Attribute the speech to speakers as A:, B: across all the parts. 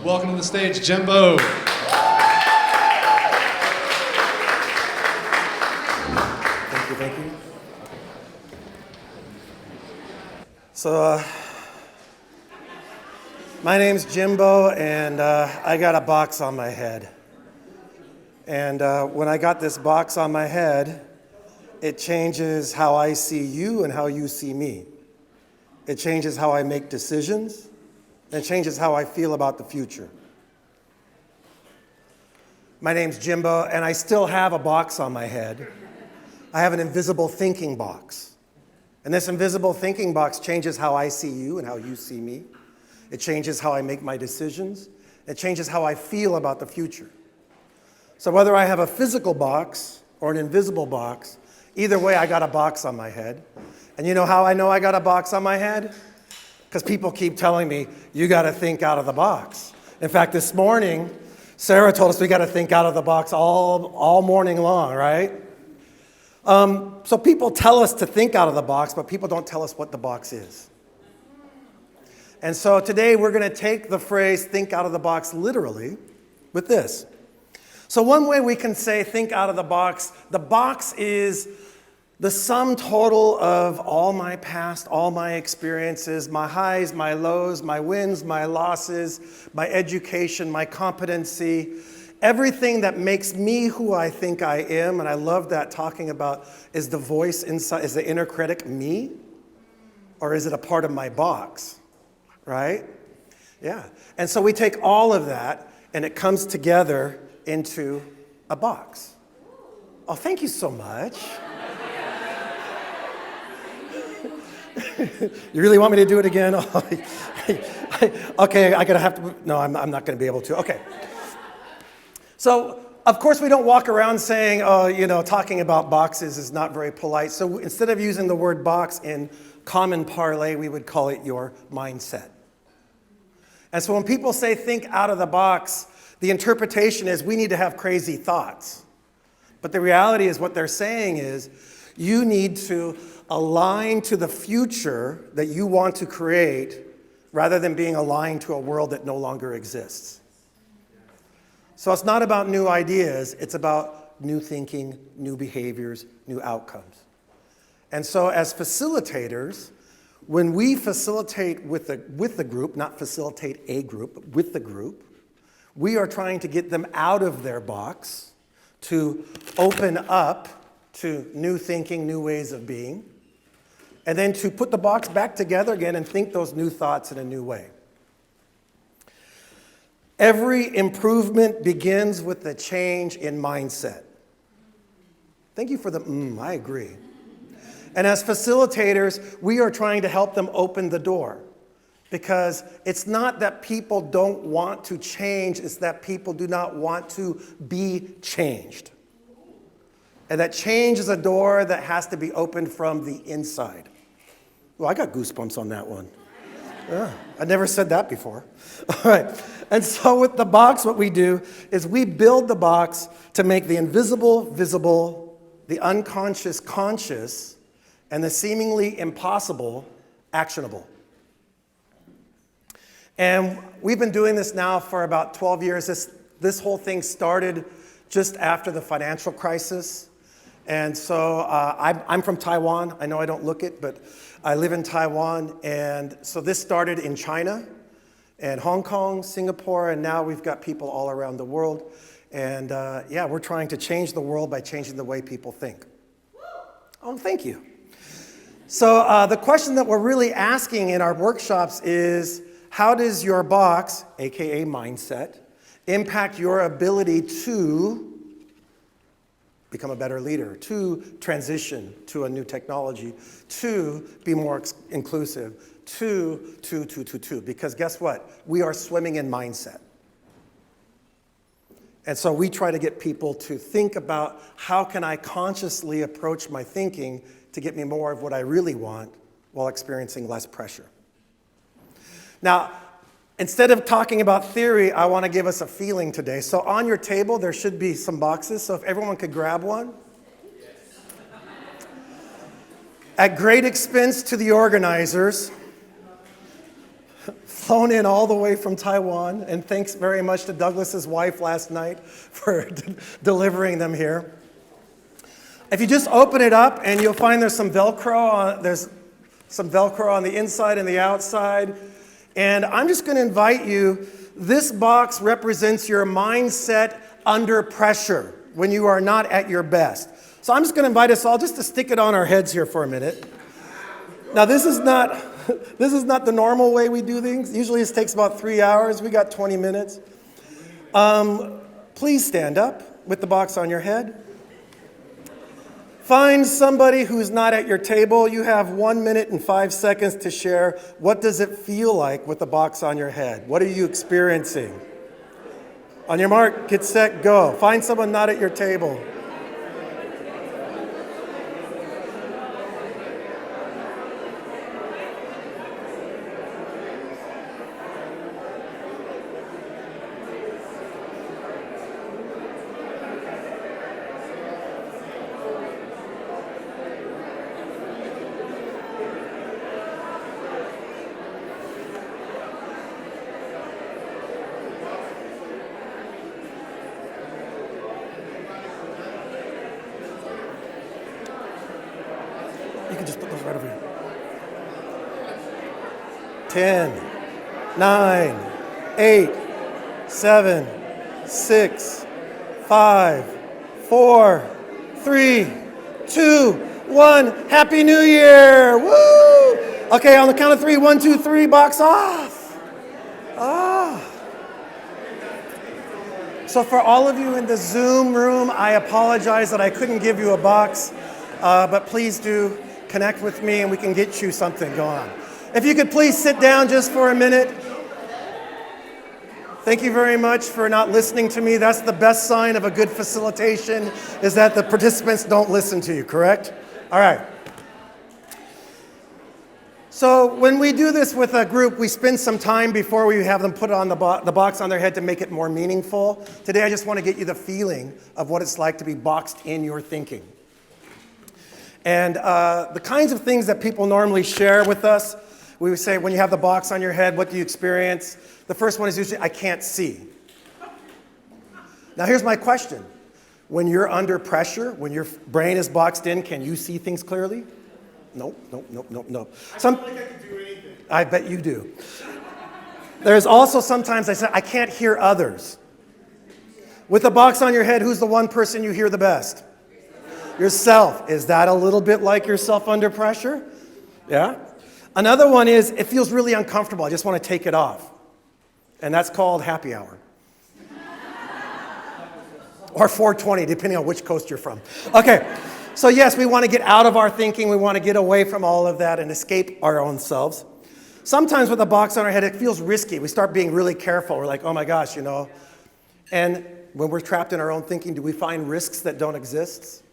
A: Welcome to the stage, Jimbo.
B: Thank you. So, my name's Jimbo, and I got a box on my head. And when I got this box on my head, it changes how I see you and how you see me. It changes how I make decisions. It changes how I feel about the future. My name's Jimbo, and I still have a box on my head. I have an invisible thinking box. And this invisible thinking box changes how I see you and how you see me. It changes how I make my decisions. It changes how I feel about the future. So whether I have a physical box or an invisible box, either way, I got a box on my head. And you know how I know I got a box on my head? Because people keep telling me, you got to think out of the box. In fact, this morning, Sarah told us we got to think out of the box all morning long, right? So people tell us to think out of the box, but people don't tell us what the box is. And so today we're going to take the phrase think out of the box literally with this. So one way we can say think out of the box is the sum total of all my past, all my experiences, my highs, my lows, my wins, my losses, my education, my competency, everything that makes me who I think I am. And I love that talking about, is the voice inside, is the inner critic me? Or is it a part of my box? Right? Yeah. And so we take all of that and it comes together into a box. Oh, thank you so much. You really want me to do it again? Okay, I'm not going to be able to. Okay. So, of course, we don't walk around saying, talking about boxes is not very polite. So instead of using the word box in common parley, we would call it your mindset. And so when people say think out of the box, the interpretation is we need to have crazy thoughts. But the reality is what they're saying is you need to align to the future that you want to create rather than being aligned to a world that no longer exists. So it's not about new ideas, it's about new thinking, new behaviors, new outcomes. And so as facilitators, when we facilitate with the group, not facilitate a group, but with the group, we are trying to get them out of their box to open up to new thinking, new ways of being, and then to put the box back together again and think those new thoughts in a new way. Every improvement begins with a change in mindset. Thank you for I agree. And as facilitators, we are trying to help them open the door. Because it's not that people don't want to change, it's that people do not want to be changed. And that change is a door that has to be opened from the inside. Well, I got goosebumps on that one. Yeah, I never said that before. All right. And so with the box, what we do is we build the box to make the invisible visible, the unconscious conscious, and the seemingly impossible actionable. And we've been doing this now for about 12 years. This whole thing started just after the financial crisis. And so I'm from Taiwan. I know I don't look it, but I live in Taiwan. And so this started in China and Hong Kong, Singapore, and now we've got people all around the world. And we're trying to change the world by changing the way people think. Oh, thank you. So the question that we're really asking in our workshops is, how does your box, aka mindset, impact your ability to become a better leader, to transition to a new technology, to be more inclusive, to. Because guess what? We are swimming in mindset. And so we try to get people to think about how can I consciously approach my thinking to get me more of what I really want while experiencing less pressure. Now, instead of talking about theory, I want to give us a feeling today. So on your table, there should be some boxes. So if everyone could grab one. At great expense to the organizers, flown in all the way from Taiwan, and thanks very much to Douglas's wife last night for delivering them here. If you just open it up, and you'll find there's some Velcro on the inside and the outside. And I'm just going to invite you, this box represents your mindset under pressure when you are not at your best. So I'm just going to invite us all just to stick it on our heads here for a minute. Now, this is not the normal way we do things. Usually this takes about 3 hours. We got 20 minutes. Please stand up with the box on your head. Find somebody who's not at your table. You have 1 minute and 5 seconds to share. What does it feel like with the box on your head? What are you experiencing? On your mark, get set, go. Find someone not at your table. You can just put those right over here. 10, 9, 8, 7, 6, 5, 4, 3, 2, 1. Happy New Year! Woo! Okay, on the count of 3, 1, 2, 3, box off. So for all of you in the Zoom room, I apologize that I couldn't give you a box, but please do connect with me and we can get you something going on. If you could please sit down just for a minute. Thank you very much for not listening to me. That's the best sign of a good facilitation, is that the participants don't listen to you, correct? All right. So when we do this with a group, we spend some time before we have them put on the box on their head to make it more meaningful. Today I just want to get you the feeling of what it's like to be boxed in your thinking. And the kinds of things that people normally share with us, we would say, when you have the box on your head, what do you experience? The first one is usually, I can't see. Now here's my question. When you're under pressure, when your brain is boxed in, can you see things clearly? Nope. I feel like I can do anything. I bet you do. There's also sometimes I say, I can't hear others. With the box on your head, who's the one person you hear the best? Yourself. Is that a little bit like yourself under pressure? Yeah. Another one is, it feels really uncomfortable. I just want to take it off. And that's called happy hour. Or 420, depending on which coast you're from. Okay. So yes, we want to get out of our thinking. We want to get away from all of that and escape our own selves. Sometimes with a box on our head, it feels risky. We start being really careful. We're like, oh my gosh, you know. And when we're trapped in our own thinking, do we find risks that don't exist?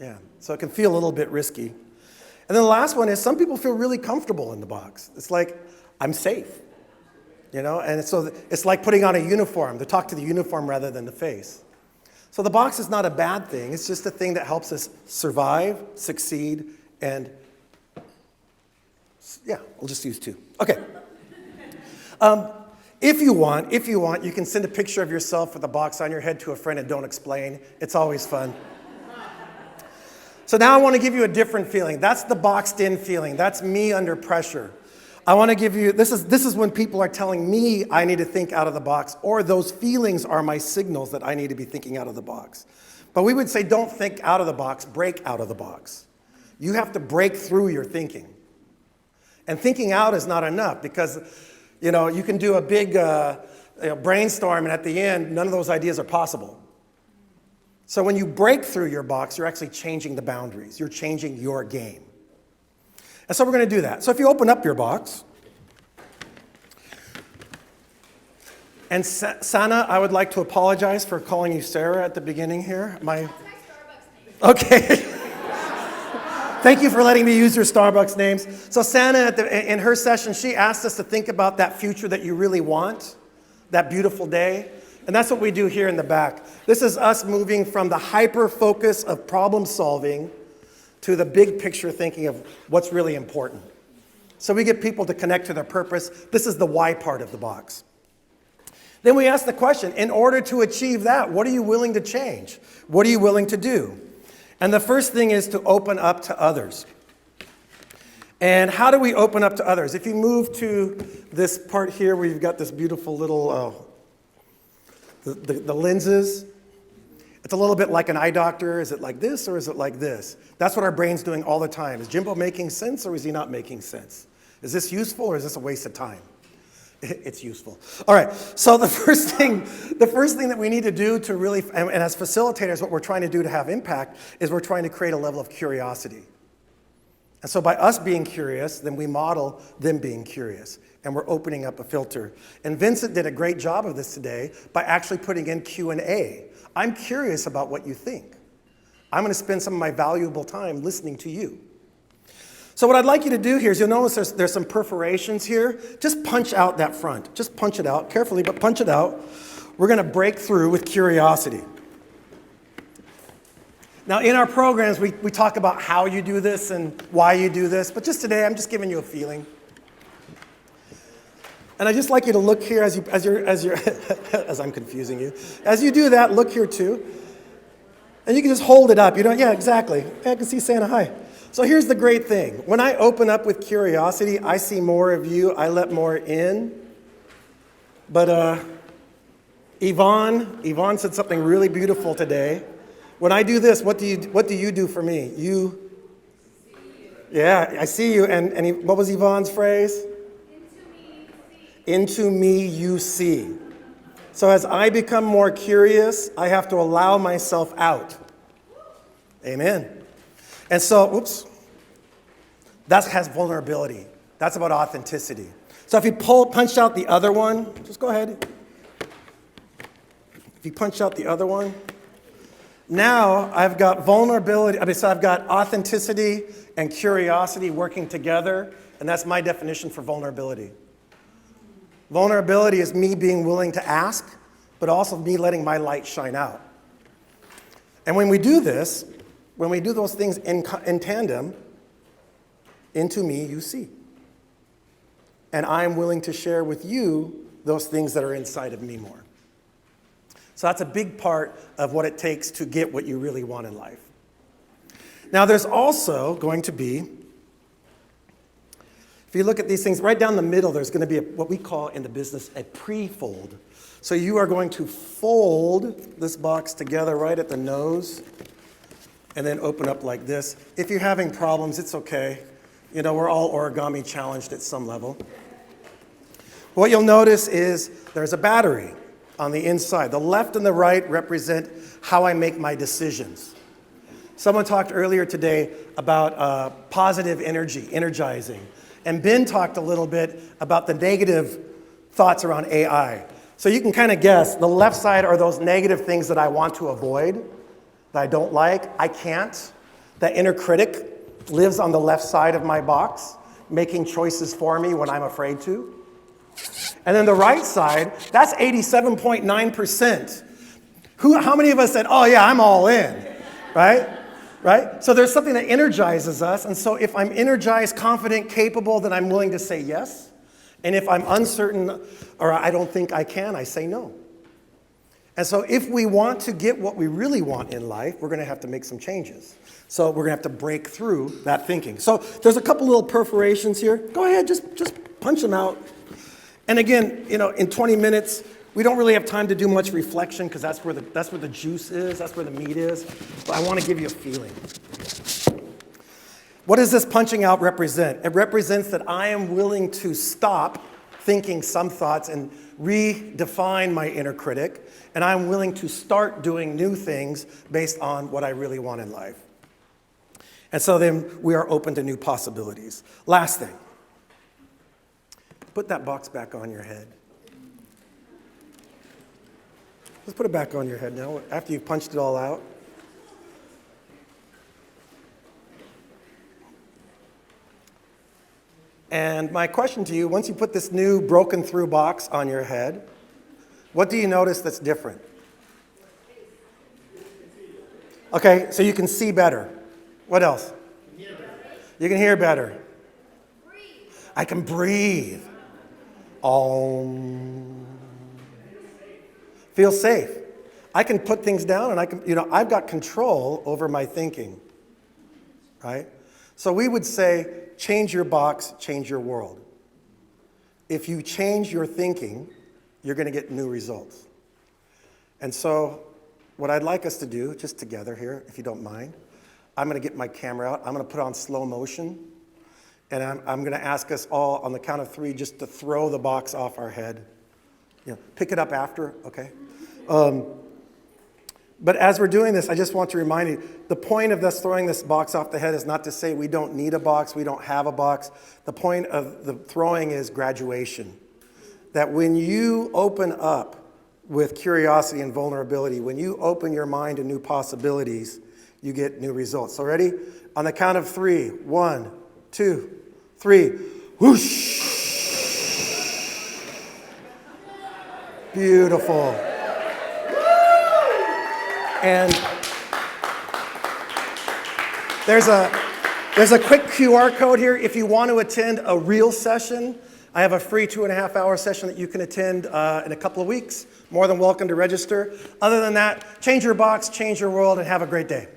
B: Yeah, so it can feel a little bit risky. And then the last one is, some people feel really comfortable in the box. It's like, I'm safe, you know? And so it's like putting on a uniform. They talk to the uniform rather than the face. So the box is not a bad thing. It's just a thing that helps us survive, succeed, and yeah, we'll just use 2. Okay. If you want, you can send a picture of yourself with a box on your head to a friend and don't explain. It's always fun. So now I want to give you a different feeling. That's the boxed in feeling. That's me under pressure. I want to give you, this is when people are telling me I need to think out of the box, or those feelings are my signals that I need to be thinking out of the box. But we would say, don't think out of the box, break out of the box. You have to break through your thinking. And thinking out is not enough, because you know, you can do a big brainstorm, and at the end, none of those ideas are possible. So when you break through your box, you're actually changing the boundaries. You're changing your game. And so we're going to do that. So if you open up your box, and Sana, I would like to apologize for calling you Sarah at the beginning here.
A: That's my Starbucks name.
B: Okay. Thank you for letting me use your Starbucks names. So Sana, in her session, she asked us to think about that future that you really want, that beautiful day. And that's what we do here in the back. This is us moving from the hyper-focus of problem solving to the big picture thinking of what's really important. So we get people to connect to their purpose. This is the why part of the box. Then we ask the question, in order to achieve that, what are you willing to change? What are you willing to do? And the first thing is to open up to others. And how do we open up to others? If you move to this part here where you've got this beautiful little, the lenses, it's a little bit like an eye doctor. Is it like this or is it like this? That's what our brain's doing all the time. Is Jimbo making sense or is he not making sense? Is this useful or is this a waste of time? It's useful. All right, so the first thing that we need to do to really, and as facilitators, what we're trying to do to have impact is we're trying to create a level of curiosity. And so by us being curious, then we model them being curious. And we're opening up a filter. And Vincent did a great job of this today by actually putting in Q&A. I'm curious about what you think. I'm going to spend some of my valuable time listening to you. So what I'd like you to do here is you'll notice there's some perforations here. Just punch out that front. Just punch it out carefully, but punch it out. We're going to break through with curiosity. Now, in our programs, we talk about how you do this and why you do this, but just today, I'm just giving you a feeling. And I'd just like you to look here as I'm confusing you. As you do that, look here too. And you can just hold it up. Yeah, exactly. I can see Santa, hi. So here's the great thing. When I open up with curiosity, I see more of you. I let more in. But Yvonne said something really beautiful today. When I do this, what do you do for me? You. Yeah, I see you. And what was Yvonne's phrase? Into me you see. So as I become more curious, I have to allow myself out. Amen. And so, that has vulnerability. That's about authenticity. So if you punch out the other one, just go ahead. If you punch out the other one, now I've got vulnerability. So I've got authenticity and curiosity working together, and that's my definition for vulnerability. Vulnerability is me being willing to ask, but also me letting my light shine out. And when we do this, when we do those things in tandem, into me you see. And I'm willing to share with you those things that are inside of me more. So that's a big part of what it takes to get what you really want in life. Now there's also going to be, if you look at these things, right down the middle, there's going to be what we call in the business a pre-fold. So you are going to fold this box together right at the nose and then open up like this. If you're having problems, it's okay. We're all origami challenged at some level. What you'll notice is there's a battery on the inside. The left and the right represent how I make my decisions. Someone talked earlier today about positive energy, energizing. And Ben talked a little bit about the negative thoughts around AI. So you can kind of guess, the left side are those negative things that I want to avoid, that I don't like, I can't. That inner critic lives on the left side of my box, making choices for me when I'm afraid to. And then the right side, that's 87.9%. How many of us said, oh yeah, I'm all in, right? Right? So there's something that energizes us. And so if I'm energized, confident, capable, then I'm willing to say yes. And if I'm uncertain or I don't think I can, I say no. And so if we want to get what we really want in life, we're going to have to make some changes. So we're going to have to break through that thinking. So there's a couple little perforations here. Go ahead, just punch them out. And again, in 20 minutes, we don't really have time to do much reflection because that's where the juice is, that's where the meat is. But I want to give you a feeling. What does this punching out represent? It represents that I am willing to stop thinking some thoughts and redefine my inner critic, and I'm willing to start doing new things based on what I really want in life. And so then we are open to new possibilities. Last thing. Put that box back on your head. Let's put it back on your head now, after you've punched it all out. And my question to you, once you put this new broken through box on your head, what do you notice that's different? Okay, so you can see better. What else? You can hear better. I can breathe. Feel safe. I can put things down and I've got control over my thinking, right? So we would say, change your box, change your world. If you change your thinking, you're going to get new results. And so what I'd like us to do, just together here, if you don't mind, I'm going to get my camera out. I'm going to put on slow motion. And I'm going to ask us all on the count of 3 just to throw the box off our head. Pick it up after, okay? But as we're doing this, I just want to remind you, the point of us throwing this box off the head is not to say we don't need a box, we don't have a box. The point of the throwing is graduation. That when you open up with curiosity and vulnerability, when you open your mind to new possibilities, you get new results. So ready? On the count of 3, 1, 2, 3. Whoosh! Beautiful. And there's a quick QR code here if you want to attend a real session. I have a free 2.5-hour session that you can attend in a couple of weeks. More than welcome to register. Other than that, change your box, change your world, and have a great day.